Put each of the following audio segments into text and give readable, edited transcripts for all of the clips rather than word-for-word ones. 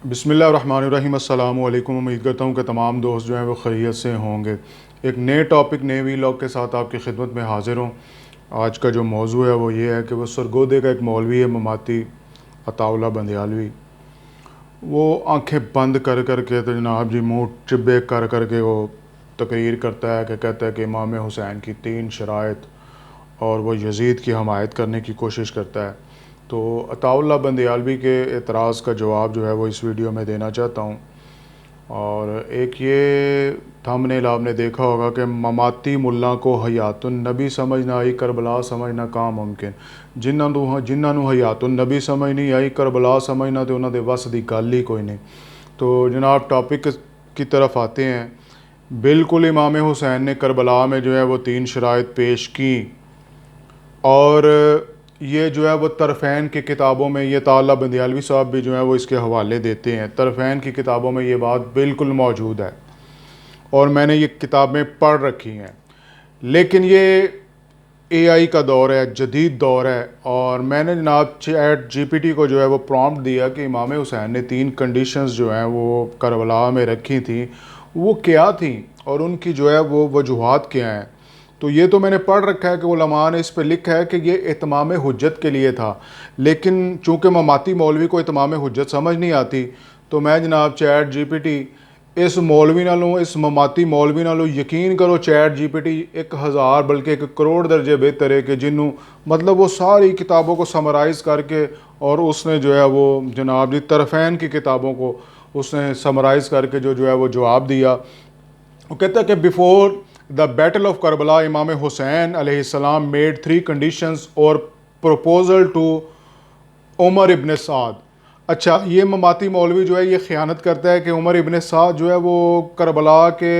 बिस्मिल्लाहिर्रहमानिर्रहीम। अस्सलामु अलैकुम। उम्मीद करता हूँ कि तमाम दोस्त जो हैं वो खैरियत से होंगे। एक नए टॉपिक, नए वीलॉग के साथ आपकी खिदमत में हाज़िर हूँ। आज का जो मौजू है वो ये है कि वो सरगोदे का एक मौलवी है, ममाती अताउल्लाह बंदियालवी। वो आंखें बंद कर कर के तो जनाब जी मुँह चिब्बे कर कर के वो तकरीर करता है कि कहता है कि इमाम हुसैन की 3 शराइत और वो यज़ीद की हमायत करने की कोशिश करता है। तो अताउल्लाह बंदियालवी के एतराज़ का जवाब जो है वो इस वीडियो में देना चाहता हूँ। और एक ये थंबनेल आपने देखा होगा कि ममाती मुल्ला को हयातुन नबी समझ ना आई, करबला समझना कहाँ मुमकिन। जिन्होंने हयातुन नबी समझ नहीं आई, करबला समझना तो उन्होंने वस दी गल ही कोई नहीं। तो जनाब टॉपिक की तरफ आते हैं। बिल्कुल इमाम हुसैन ने करबला में जो है वो 3 शराइत पेश की, और ये जो है वो तरफ़ैन की किताबों में, ये ताला बंदियालवी साहब भी जो है वो इसके हवाले देते हैं। तरफ़ैन की किताबों में ये बात बिल्कुल मौजूद है और मैंने ये किताबें पढ़ रखी हैं। लेकिन ये एआई का दौर है, जदीद दौर है, और मैंने जनाब चैट जीपीटी को जो है वो प्रॉम्प्ट दिया कि इमाम हुसैन ने 3 कंडीशंस जो हैं वो करबला में रखी थी, वो क्या थी और उनकी जो है वो वजूहात क्या हैं। तो ये तो मैंने पढ़ रखा है कि उलमा ने इस पे लिखा है कि ये इत्माम हुज्जत के लिए था। लेकिन चूँकि ममाती मौलवी को इत्माम हुज्जत समझ नहीं आती, तो मैं जनाब चैट जीपीटी इस मौलवी नालों, इस ममाती मौलवी नालों यकीन करो चैट जीपीटी 1000 बल्कि 1 करोड़ दर्जे बेहतर है कि जिन्हों मतलब वो सारी किताबों को समराइज़ करके, और उसने जो है वो जनाब जी तरफ़ैन की किताबों को उसने समराइज़ करके जो है वो जवाब दिया। वो कहता है कि before the battle of Karbala इमाम हुसैन अलैहिस्सलाम मेड 3 कंडीशंस और प्रपोजल टू उमर इब्न साद। अच्छा, ये ममाती मौलवी जो है ये ख़यानत करता है कि उमर इब्न साद जो है वो करबला के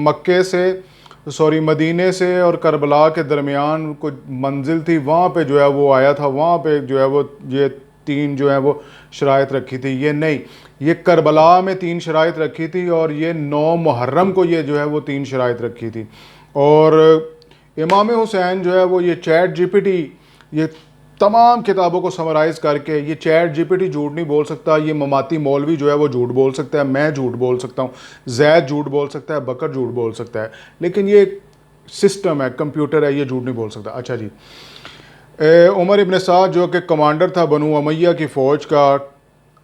मक्के से, सॉरी मदीने से और करबला के दरमियान कुछ मंजिल थी, वहाँ पे जो है वो आया था, वहाँ पे जो है वो ये 3 जो है वो शराइत रखी थी। ये नहीं, ये करबला में 3 शराइत रखी थी और ये 9 मुहर्रम को ये जो है वो 3 शराइत रखी थी। और इमाम हुसैन जो है वो ये चैट जीपीटी ये तमाम किताबों को समराइज़ करके, ये चैट जीपीटी झूठ नहीं बोल सकता, ये ममाती मौलवी जो है वो झूठ बोल सकता है, मैं झूठ बोल सकता हूँ, जैद झूठ बोल सकता है, बकर झूठ बोल सकता है, लेकिन ये सिस्टम है, कंप्यूटर है, ये झूठ नहीं बोल सकता। अच्छा जी, उमर इब्न साद जो कि कमांडर था बनु उमैया की फ़ौज का,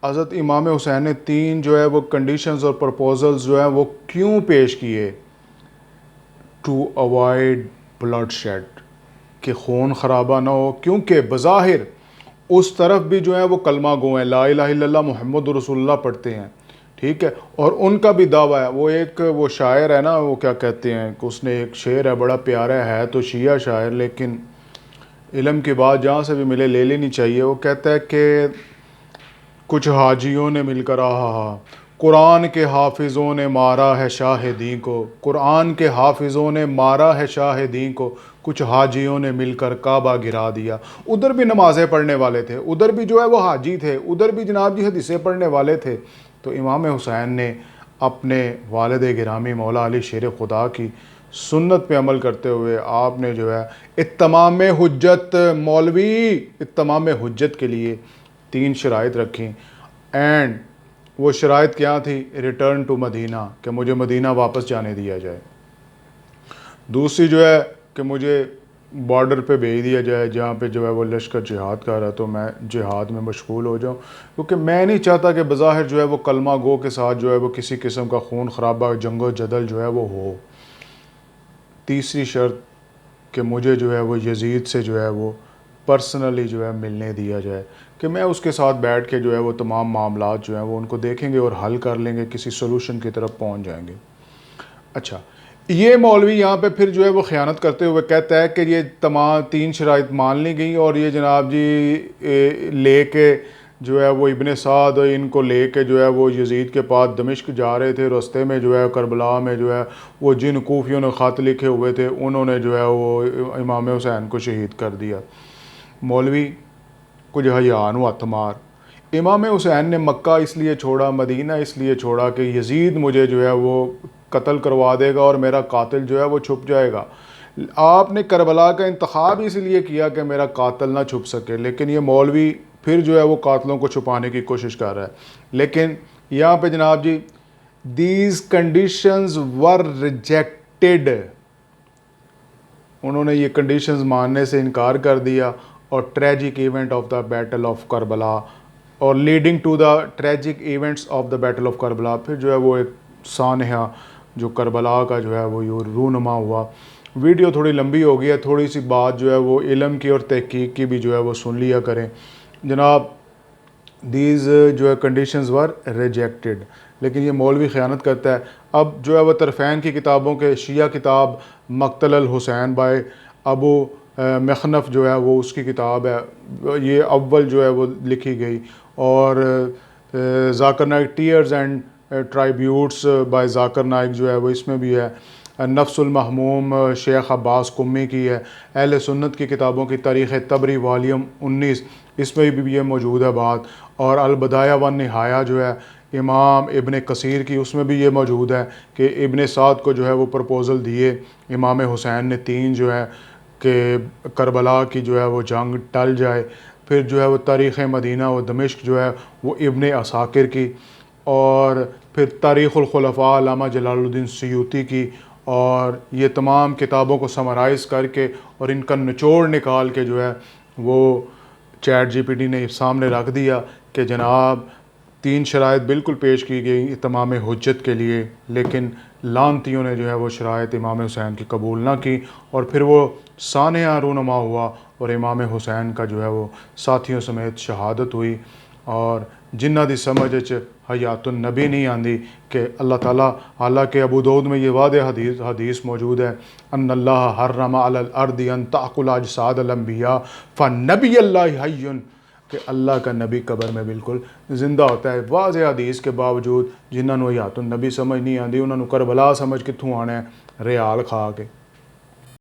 हज़रत इमाम हुसैन ने 3 जो है वो कंडीशंस और प्रपोजल्स जो है वो क्यों पेश किए? टू अवॉइड ब्लड शेड, कि खून खराबा ना हो, क्योंकि बज़ाहिर उस तरफ भी जो है वो कलमा गो हैं, ला इलाहा इल्लल्लाह मुहम्मद रसूलुल्लाह पढ़ते हैं, ठीक है, और उनका भी दावा है। वो शायर है ना, वो क्या कहते हैं कि उसने एक शेर है बड़ा प्यारा है तो शिया शायर, लेकिन इल्म की बात जहाँ से भी मिले ले लेनी चाहिए। वो कहता है कि कुछ हाजियों ने मिलकर, आहा, कुरान के हाफिज़ों ने मारा है शाहिदी को, कुरान के हाफिज़ों ने मारा है शाहिदी को, कुछ हाजियों ने मिलकर काबा गिरा दिया। उधर भी नमाज़ें पढ़ने वाले थे, उधर भी जो है वो हाजी थे, उधर भी जनाब जी हदीसें पढ़ने वाले थे। तो इमाम हुसैन ने अपने वालिद गिरामी मौला अली शेर खुदा की सुन्नत पे अमल करते हुए आपने जो है इत्माम हुज्जत, मौलवी इत्माम हुज्जत के लिए 3 शराइत रखी। एंड वो शराइत क्या थी? रिटर्न टू मदीना, कि मुझे मदीना वापस जाने दिया जाए। दूसरी जो है कि मुझे बॉर्डर पे भेज दिया जाए जहाँ पे जो है वो लश्कर जिहाद कर रहा, तो मैं जिहाद में मशगूल हो जाऊँ, क्योंकि मैं नहीं चाहता कि बज़ाहिर जो है वो कलमा गो के साथ जो है वो किसी किस्म का खून खराबा, जंगो जदल जो है वो हो। तीसरी शर्त कि मुझे जो है वो यज़ीद से जो है वो पर्सनली जो है मिलने दिया जाए, कि मैं उसके साथ बैठ के जो है वो तमाम मामलात जो हैं वो उनको देखेंगे और हल कर लेंगे, किसी सोल्यूशन की तरफ पहुंच जाएंगे। अच्छा, ये मौलवी यहाँ पे फिर जो है वो ख़यानत करते हुए कहता है कि ये तमाम 3 शराइत मान ली गई, और ये जनाब जी ले के जो है वो इब्ने साद इनको ले के जो है वो यज़ीद के पास दमिश्क जा रहे थे। रास्ते में जो है करबला में जो है वो जिन कूफियों ने ख़त लिखे हुए थे उन्होंने जो है वो इमाम हुसैन को शहीद कर दिया। मौलवी कुछ हयान हथ मार, इमाम हुसैन ने मक्का इसलिए छोड़ा, मदीना इसलिए छोड़ा कि यज़ीद मुझे जो है वो कत्ल करवा देगा और मेरा कातिल जो है वो छुप जाएगा। आपने करबला का इंतखाब इसलिए किया कि मेरा कातिल ना छुप सके। लेकिन ये मौलवी फिर जो है वो कातलों को छुपाने की कोशिश कर रहा है। लेकिन यहाँ पे जनाब जी, दीज कंडीशंस वर रिजेक्टेड, उन्होंने ये कंडीशंस मानने से इनकार कर दिया, और tragic event of the battle of Karbala और leading to the tragic events of the battle of Karbala, फिर जो है वो एक सानहा जो करबला का जो है वो रूनुमा हुआ। वीडियो थोड़ी लंबी हो गई है, थोड़ी सी बात जो है वो इल्म की और तहकीक की भी जो है वो सुन लिया करें जनाब। दीज जो है कंडीशंस वर रिजेक्टेड, लेकिन ये मौलवी ख़यानत करता है। अब जो है वह तरफ़ैन की किताबों के शिया किताब मक़तल अल हुसैन बाय अबू मखनफ़ जो है वो उसकी किताब है, ये अव्वल जो है वो लिखी गई। और Zakir Naik tears and tributes by Zakir Naik जो है वो इसमें भी है। नफ्सुल महमूम शेख अब्बास कुम्मी की है। अहले सुन्नत की किताबों की तारीख़ तबरी वॉल्यूम 19, इसमें भी ये मौजूद है बात। और अल बदाया व निहाया जो है इमाम इब्न कसीर की, उसमें भी ये मौजूद है कि इब्न साद को जो है वो प्रपोज़ल दिए इमाम हुसैन ने 3 जो है कि करबला की जो है वो जंग टल जाए। फिर जो है वो तारीख़ मदीना व दमिश्क जो है वो इब्न असाकिर की, और फिर तारीख़ुल खुलफ़ा अल्लामा जलालुद्दीन सयूती की। और ये तमाम किताबों को समराइज़ करके और इनका निचोड़ निकाल के जो है वो चैट जीपीटी ने सामने रख दिया कि जनाब 3 शराइत बिल्कुल पेश की गई इमाम हुज्जत के लिए, लेकिन लानतियों ने जो है वो शराइत इमाम हुसैन की कबूल ना की, और फिर वो सानहा रूनुमा हुआ और इमाम हुसैन का जो है वो साथियों समेत शहादत हुई। और जिन्ना दी समझ हयातुन नबी नहीं आती कि अल्लाह ताला, हालांकि अबू दाऊद में ये वादे हदीस मौजूद है, अन्नल्लाह हर्रमा अलल अर्दी अन ताकुल अजसाद अल अंबिया फन्नबी अल्लाह हय्युन, कि अल्लाह का नबी कब्र में बिल्कुल जिंदा होता है। वाज़े हदीस के बावजूद जिन्होंने हयातुन नबी समझ नहीं आती, उन्होंने करबला समझ कित्थों आना है, रियाल खा के।